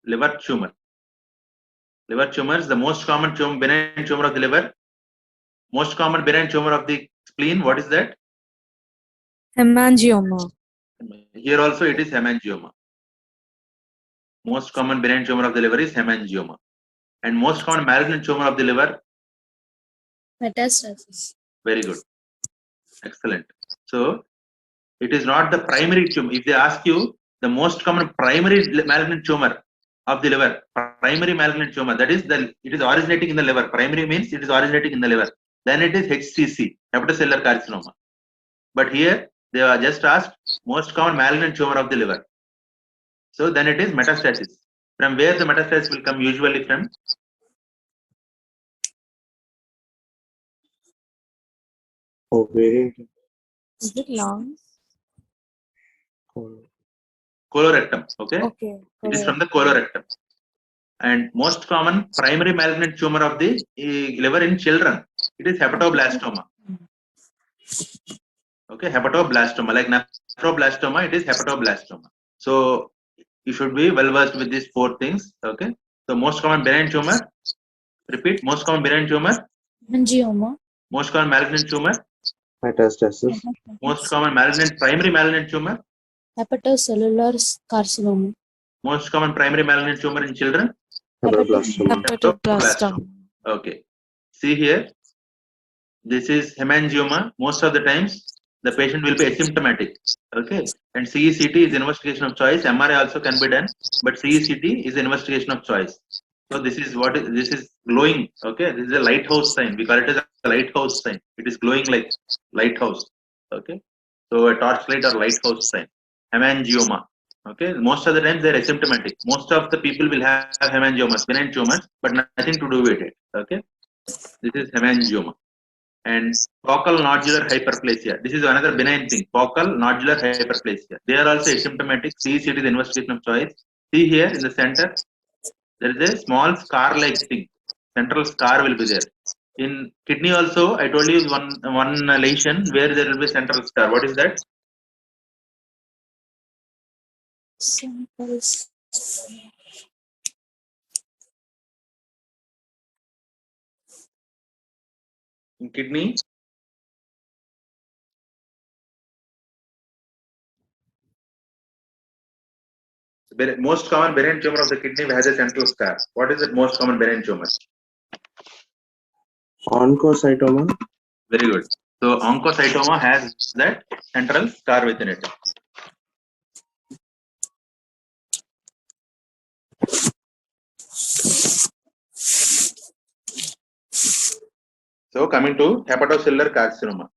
liver tumor. Liver tumor is the most common tumor, benign tumor of the liver. Most common benign tumor of the spleen. What is that? Hemangioma. Here also it is hemangioma. Most common benign tumor of the liver is hemangioma. And most common malignant tumor of the liver? Metastasis. Very good. Excellent. So it is not the primary tumor. If they ask you the most common primary malignant tumor of the liver, primary malignant tumor, that is it is originating in the liver. Primary means it is originating in the liver. Then it is HCC, hepatocellular carcinoma. But here they are just asked most common malignant tumor of the liver. So then it is metastasis. From where the metastasis will come? Usually from ovarian. Is it lungs? colorectum. Okay. Okay. It is from the colorectum. And most common primary malignant tumor of the liver in children, it is hepatoblastoma. Okay, hepatoblastoma, like nephroblastoma, it is hepatoblastoma. So you should be well versed with these four things. Okay. So most common benign tumor. Repeat. Most common benign tumor. Hemangioma. Most common malignant tumor. Metastasis. Most common malignant primary malignant tumor. Hepatocellular carcinoma. Most common primary malignant tumor in children. Hepatoblastoma. Hepatoblastoma. Okay. See here. This is hemangioma. Most of the times the patient will be asymptomatic. Okay. And CECT is investigation of choice. MRI also can be done, but CECT is investigation of choice. So this is what is, this is glowing. Okay. This is a lighthouse sign. We call it as a lighthouse sign. It is glowing like lighthouse. Okay. So a torchlight or lighthouse sign. Hemangioma. Okay. Most of the times they're asymptomatic. Most of the people will have hemangiomas, benign tumors, but nothing to do with it. Okay. This is hemangioma. And focal nodular hyperplasia. This is another benign thing. Focal nodular hyperplasia. They are also asymptomatic. CECT is the investigation of choice. See here in the center, there is a small scar-like thing. Central scar will be there. In kidney also, I told you one lesion where there will be central scar. What is that? Samples. In kidney, most common benign tumor of the kidney has a central scar. What is the most common benign tumor? Oncocytoma. Very good. So oncocytoma has that central scar within it. So coming to hepatocellular carcinoma.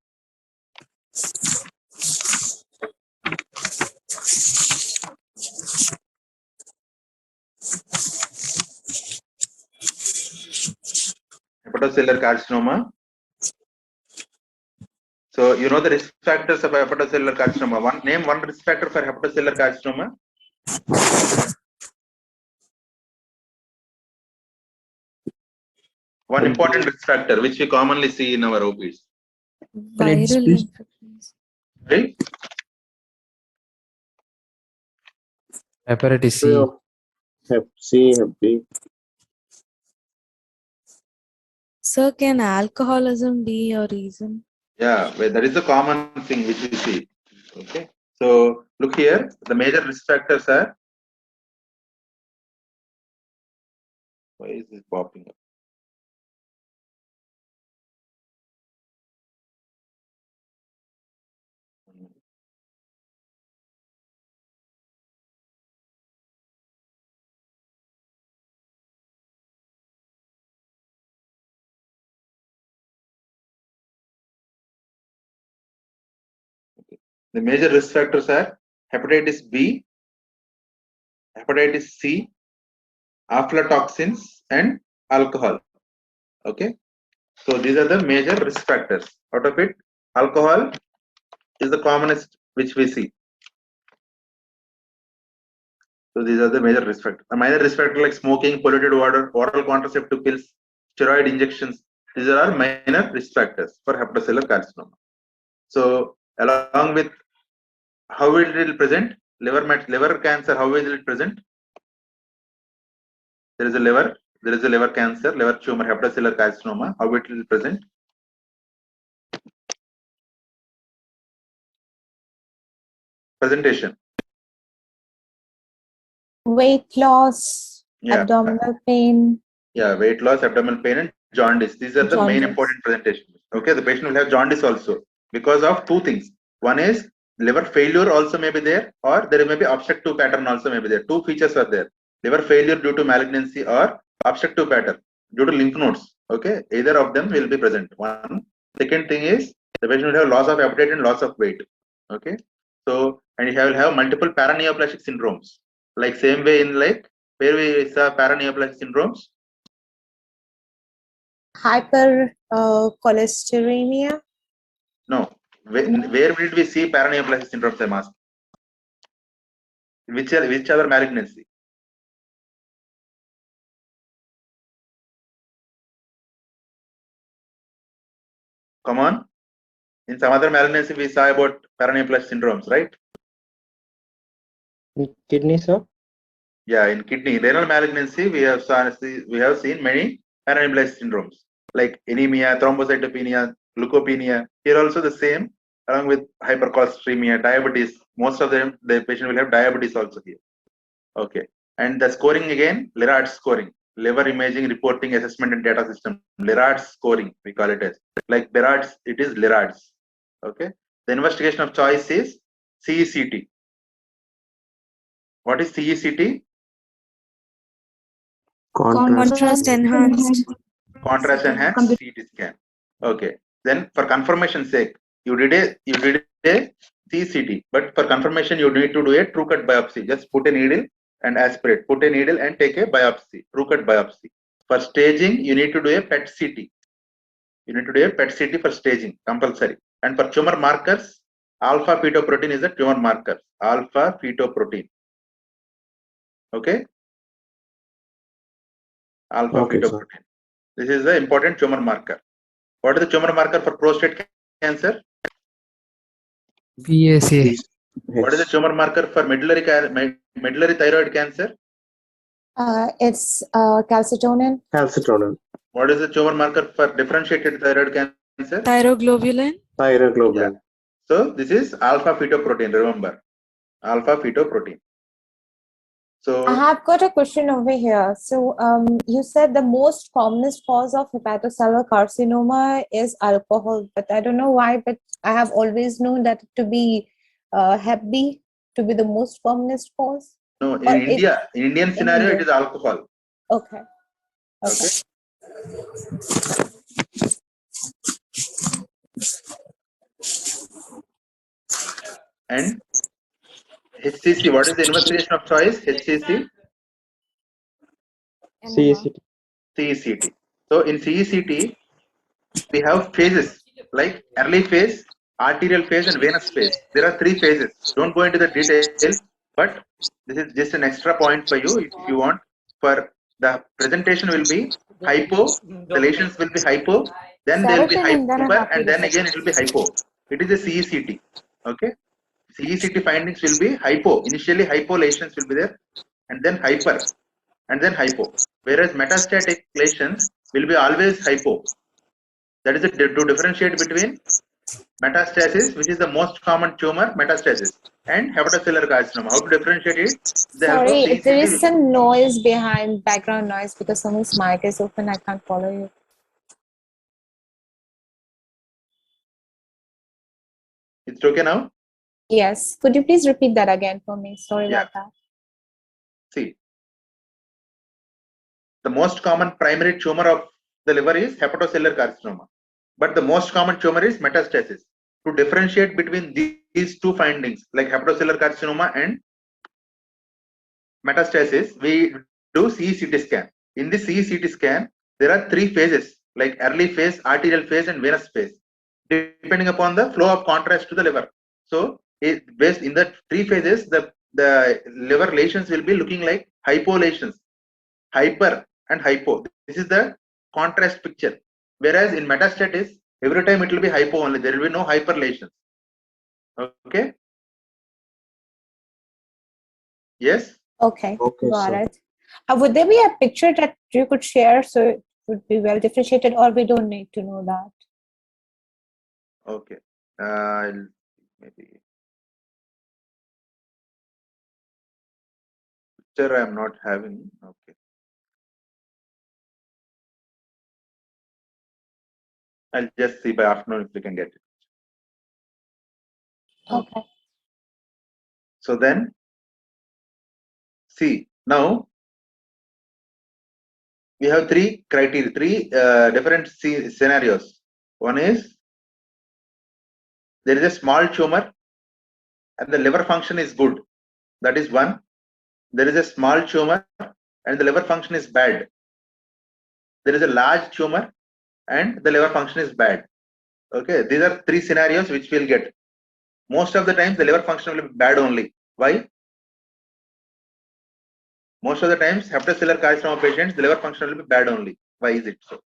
Hepatocellular carcinoma. So you know the risk factors of hepatocellular carcinoma. Name one risk factor for hepatocellular carcinoma. One important risk factor which we commonly see in our OPs. Viral infections. Right? Hepatitis C. Hep C, Hep B. Sir, can alcoholism be a reason? Yeah, well, that is the common thing which we see. Okay. So look here, the major risk factors are. Why is this popping up? Okay. The major risk factors are hepatitis B, hepatitis C, aflatoxins, and alcohol. Okay. So these are the major risk factors. Out of it, alcohol is the commonest which we see. So these are the major risk factors. A minor risk factor like smoking, polluted water, oral contraceptive pills, steroid injections. These are all minor risk factors for hepatocellular carcinoma. So along with how will it present? Liver cancer, how will it present? There is a liver cancer, liver tumor, hepatocellular carcinoma. How it will present? Presentation. Weight loss, Yeah. abdominal pain. Yeah, weight loss, abdominal pain, and jaundice. These are the main Jaundice. important presentations. Okay, the patient will have jaundice also because of two things. One is liver failure also may be there, or there may be obstructive pattern also may be there. Two features are there: liver failure due to malignancy or obstructive pattern due to lymph nodes. Okay, either of them will be present. One. Second thing is the patient will have loss of appetite and loss of weight. Okay, so and he will have multiple paraneoplastic syndromes. Like same way in like where we saw paraneoplastic syndromes. Hypercholesterolemia. No. Where did we see paraneoplastic syndrome? I'm asking. Which other malignancy? Come on. In some other malignancy, we saw about paraneoplastic syndromes, right? Kidney, sir? Yeah, in kidney renal malignancy, we have seen many paraneoplastic syndromes like anemia, thrombocytopenia, leukopenia. Here also the same, along with hypercholesteremia, diabetes. Most of them, the patient will have diabetes also here. Okay, and the scoring again, Lirard scoring, liver imaging, reporting, assessment, and data system. Lirard scoring, we call it as like Berard's. It is Lirard's. Okay, the investigation of choice is CECT. What is CECT? Contrast enhanced. Contrast enhanced CT scan. Okay. Then for confirmation sake, you did a CCT, but for confirmation you need to do a true cut biopsy. Just put a needle and aspirate. Put a needle and take a biopsy, true cut biopsy. For staging, you need to do a PET CT. You need to do a PET CT for staging, compulsory. And for tumor markers, alpha fetoprotein is a tumor marker. Alpha fetoprotein. Okay. Alpha fetoprotein. This is the important tumor marker. What is the tumor marker for prostate cancer? PSA. What is the tumor marker for medullary thyroid cancer? It's calcitonin. Calcitonin. What is the tumor marker for differentiated thyroid cancer? Thyroglobulin. Thyroglobulin. Yeah. So this is alpha fetoprotein. Remember, alpha fetoprotein. So I have got a question over here. So you said the most commonest cause of hepatocellular carcinoma is alcohol, but I don't know why, but I have always known that to be Hep B to be the most commonest cause. no, in Or India, in Indian scenario, India. it is alcohol. Okay. Okay. And HCC, what is the investigation of choice? HCC, CECT. CECT. So in CECT, we have phases like early phase, arterial phase, and venous phase. There are three phases. Don't go into the details, but this is just an extra point for you if you want. For the presentation will be hypo, the lesions will be hypo, then there will be hyper, and then again it will be hypo. It is a CECT. Okay. CECT findings will be hypo. Initially, hypo lesions will be there, and then hyper, and then hypo. Whereas metastatic lesions will be always hypo. That is to differentiate between metastasis, which is the most common tumor, metastasis, and hepatocellular carcinoma. How to differentiate it? Sorry, if there is some noise behind, background noise, because someone's mic is open, I can't follow you. It's okay now? Yes. Could you please repeat that again for me? Sorry about that. See, the most common primary tumor of the liver is hepatocellular carcinoma, but the most common tumor is metastasis. To differentiate between these two findings, like hepatocellular carcinoma and metastasis, we do CECT scan. In the CECT scan, there are three phases, like early phase, arterial phase, and venous phase, depending upon the flow of contrast to the liver. So, based in the three phases, the liver lesions will be looking like hypo lesions, hyper and hypo. This is the contrast picture. Whereas in metastasis, every time it will be hypo only. There will be no hyper lesions. Okay. Yes. Okay, Okay, got sir. it. Would there be a picture that you could share so it would be well differentiated, or we don't need to know that? Okay. I'll maybe picture I am not having. Okay. I'll just see by afternoon if we can get it. Okay. So then, see, now we have three criteria, three different scenarios. One is there is a small tumor and the liver function is good. That is one. There is a small tumor and the liver function is bad. There is a large tumor and the liver function is bad. Okay, these are three scenarios which we'll get. Most of the times the liver function will be bad only. Why? Most of the times hepatocellular carcinoma patients, the liver function will be bad only. Why is it so?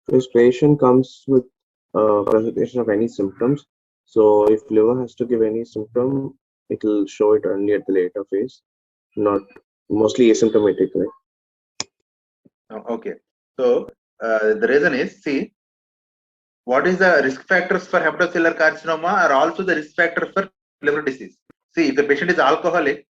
This patient comes with presentation of any symptoms. So if liver has to give any symptom, it will show it only at the later phase, not mostly asymptomatic, right? Okay. So the reason is, see, what is the risk factors for hepatocellular carcinoma are also the risk factors for liver disease. See, if the patient is alcoholic,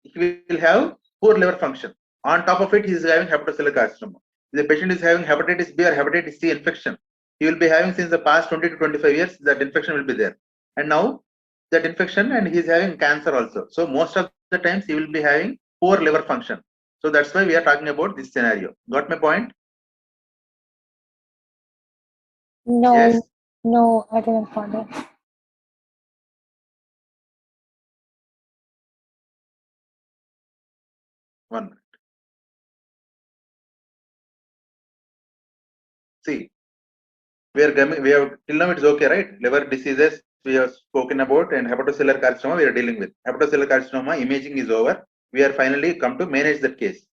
he will have poor liver function. On top of it, he is having hepatocellular carcinoma. If the patient is having hepatitis B or hepatitis C infection, he will be having since the past 20 to 25 years, that infection will be there. And now that infection, and he is having cancer also. So most of the times he will be having poor liver function. So that's why we are talking about this scenario. Got my point? No, Yes. no, I didn't find it. One minute. See, we have till now it's okay, right? Liver diseases we have spoken about, and hepatocellular carcinoma we are dealing with. Hepatocellular carcinoma imaging is over. We are finally come to manage that case.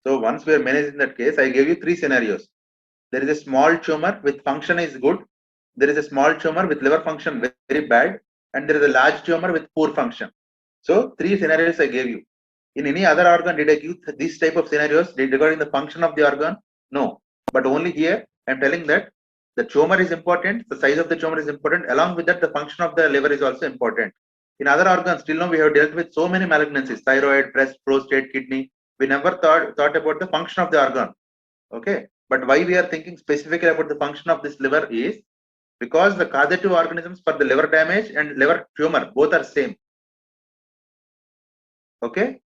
So once we are managing that case, I gave you three scenarios. There is a small tumor with function is good. There is a small tumor with liver function very bad, and there is a large tumor with poor function. So three scenarios I gave you. In any other organ, did I give these type of scenarios regarding the function of the organ? No. But only here, I'm telling that the tumor is important, the size of the tumor is important. Along with that, the function of the liver is also important. In other organs, till now we have dealt with so many malignancies: thyroid, breast, prostate, kidney. We never thought about the function of the organ. Okay. But why we are thinking specifically about the function of this liver is because the causative organisms for the liver damage and liver tumor both are same. Okay.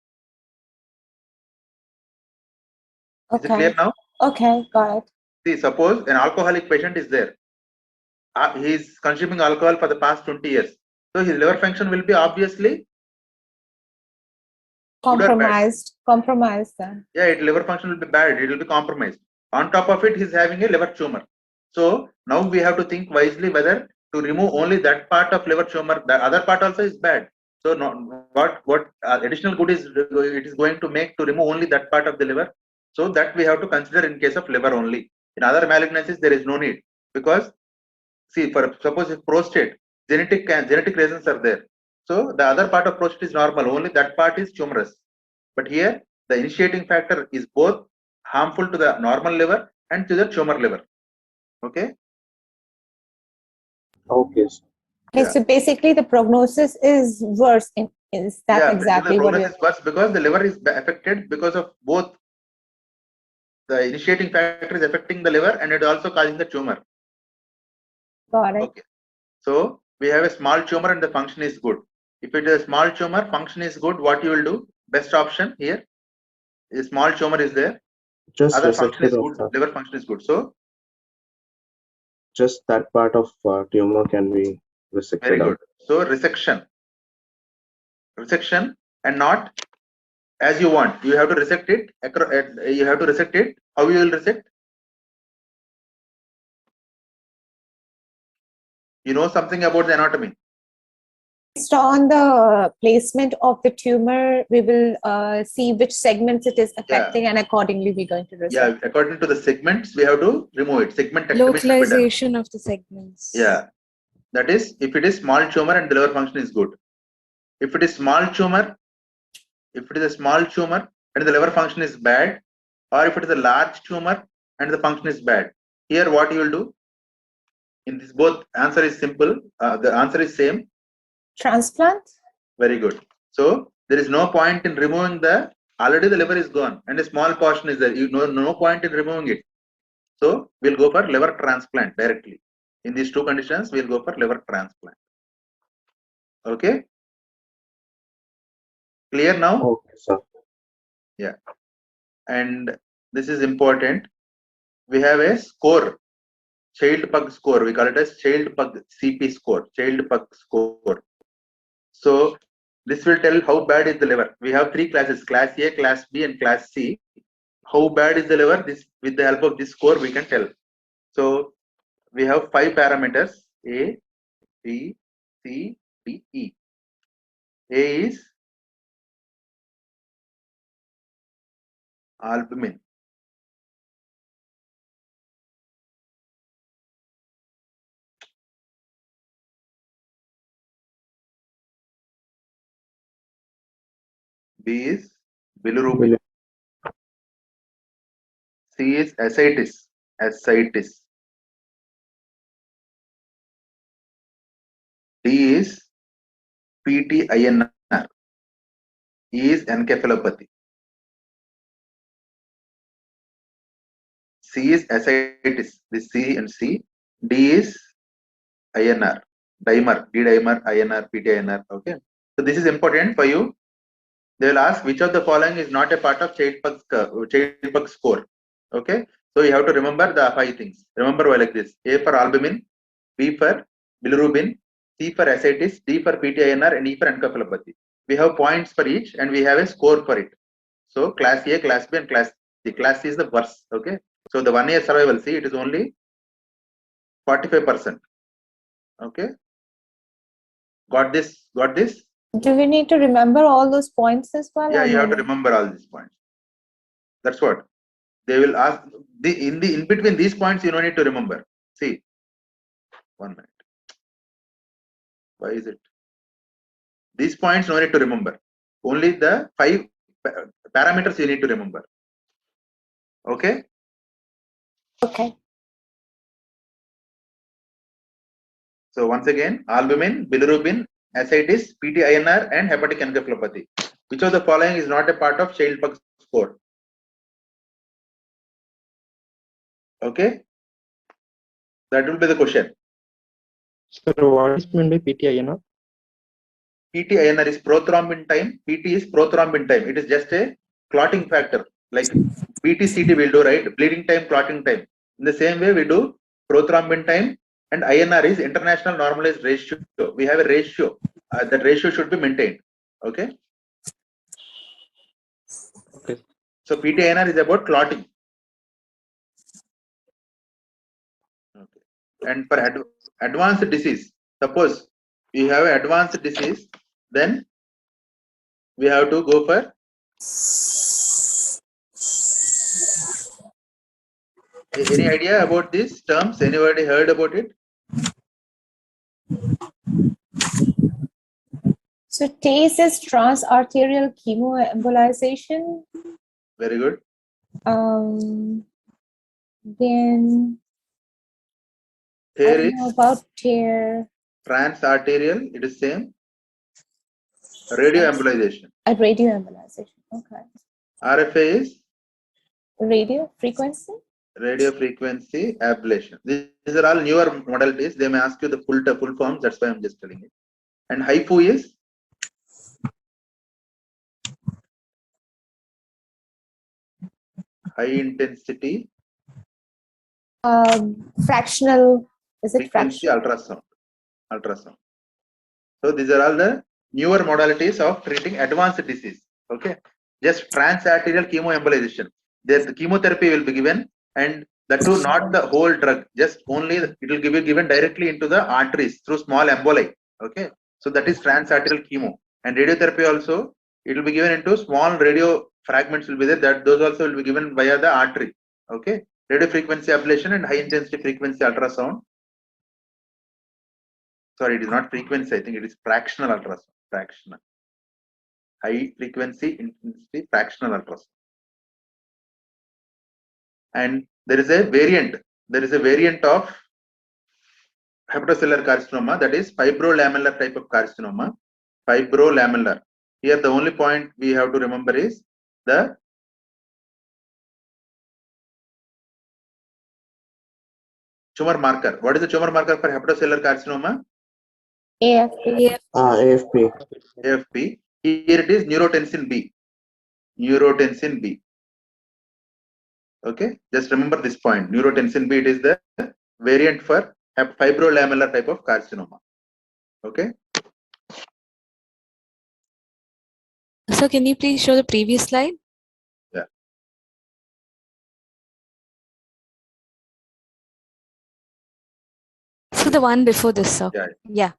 Is it clear now? Okay, got it. See, suppose an alcoholic patient is there. He is consuming alcohol for the past 20 years. So his liver function will be obviously Compromised then. yeah, liver function will be bad. It will be compromised. On top of it, he's having a liver tumor. So now we have to think wisely whether to remove only that part of liver tumor. The other part also is bad. So what additional good is it is going to make to remove only that part of the liver. So that we have to consider in case of liver only. In other malignancies, there is no need, because see, for suppose if prostate, genetic reasons are there. So the other part of prostate is normal. Only that part is tumorous. But here, the initiating factor is both harmful to the normal liver and to the tumor liver. Okay. Okay. Okay, Yeah. so basically the prognosis is worse. Is that Yeah, exactly the what prognosis is worse because the liver is affected because of both. The initiating factor is affecting the liver and it also causing the tumor. got it? Okay. So we have a small tumor and the function is good. If it is a small tumor, function is good, what you will do? Best option here. A small tumor is there. Just Other function is resected of good. that. Liver function is good. So Just that part of tumor can be resected very good. out. So resection and not as you want. You have to resect it. You have to resect it. How you will resect? You know something about the anatomy. on the placement of the tumor, we will see which segments it is affecting, and accordingly we're going to resolve. Yeah, according to the segments, we have to remove it. Segmentectomy should be done. Localization of the segments. Yeah, that is if it is small tumor and the liver function is good. If it is small tumor, if it is a small tumor and the liver function is bad, or if it is a large tumor and the function is bad, here what you will do? In this both answer is simple. The answer is same. Transplant. Very good. So there is no point in removing the, already the liver is gone and a small portion is there. You know, no point in removing it. So we'll go for liver transplant directly. In these two conditions, we'll go for liver transplant. Okay. Clear now? Okay, sir. Yeah. And this is important. We have a score, child pug score. We call it as child pug CP score, child pug score. So this will tell how bad is the liver. We have three classes, class A, class B, and class C. How bad is the liver? This, with the help of this score, we can tell. So we have 5 parameters: A, B, C, D, E. A is albumin. B is bilirubin. C is ascites. Ascites. D is PTINR. E is encephalopathy. C is ascites. This C and C. D is INR. Dimer. D dimer, INR, PTINR. Okay. So this is important for you. They will ask which of the following is not a part of child pug score. Okay. So you have to remember the 5 things. Remember like this: A for albumin, B for bilirubin, C for ascites, D for PTINR, and E for encephalopathy. We have points for each and we have a score for it. So class A, class B, and class C. Class C is the worst. Okay. So the 1 year survival, see, it is only 45%. Okay. Got this? Got this? Do we need to remember all those points as well? Yeah, or you no have to need? remember all these points. That's what they will ask. In between these points, you don't need to remember. See, 1 minute. Why is it? These points no need to remember. Only the 5 parameters you need to remember. Okay. Okay. So once again, albumin, bilirubin, ascites, PTINR, and hepatic encephalopathy. Which of the following is not a part of child pug score? Okay. That will be the question. Sir, what is meant by PTINR? PTINR is prothrombin time. PT is prothrombin time. It is just a clotting factor. Like BTCT will do, right? Bleeding time, clotting time. In the same way, we do prothrombin time, and INR is international normalized ratio. We have a ratio. That ratio should be maintained. Okay. Okay. So PTINR is about clotting. Okay. And for advanced disease, suppose you have advanced disease, then we have to go for any idea about these terms? Anybody heard about it? So TACE is transarterial chemoembolization. Very good. Then I Here don't is know about tear. transarterial. It is same. Radioembolization. Radioembolization. Okay. RFA is Radio frequency. radio frequency ablation. These are all newer modalities. They may ask you the full forms. That's why I'm just telling it. And HIFU is high intensity Fractional. Is it frequency fractional? ultrasound. So these are all the newer modalities of treating advanced disease. Okay. Just transarterial chemoembolization. The chemotherapy will be given, and that too not the whole drug. Just only it will be given directly into the arteries through small emboli. Okay. So that is transarterial chemo. And radiotherapy also, it will be given into small radio fragments will be there, that those also will be given via the artery. Okay. Radio frequency ablation and high intensity frequency ultrasound. Sorry, it is not frequency, I think it is fractional ultrasound. Fractional. High frequency intensity fractional ultrasound. And there is a variant. There is a variant of hepatocellular carcinoma, that is fibrolamellar type of carcinoma. Fibrolamellar. Here the only point we have to remember is the tumor marker. What is the tumor marker for hepatocellular carcinoma? AFP. AFP. AFP. Here it is neurotensin B. Neurotensin B. Okay, just remember this point. Neurotensin B, it is the variant for fibrolamellar type of carcinoma. Okay. So can you please show the previous slide? Yeah. So the one before this, sir. Yeah. Yeah.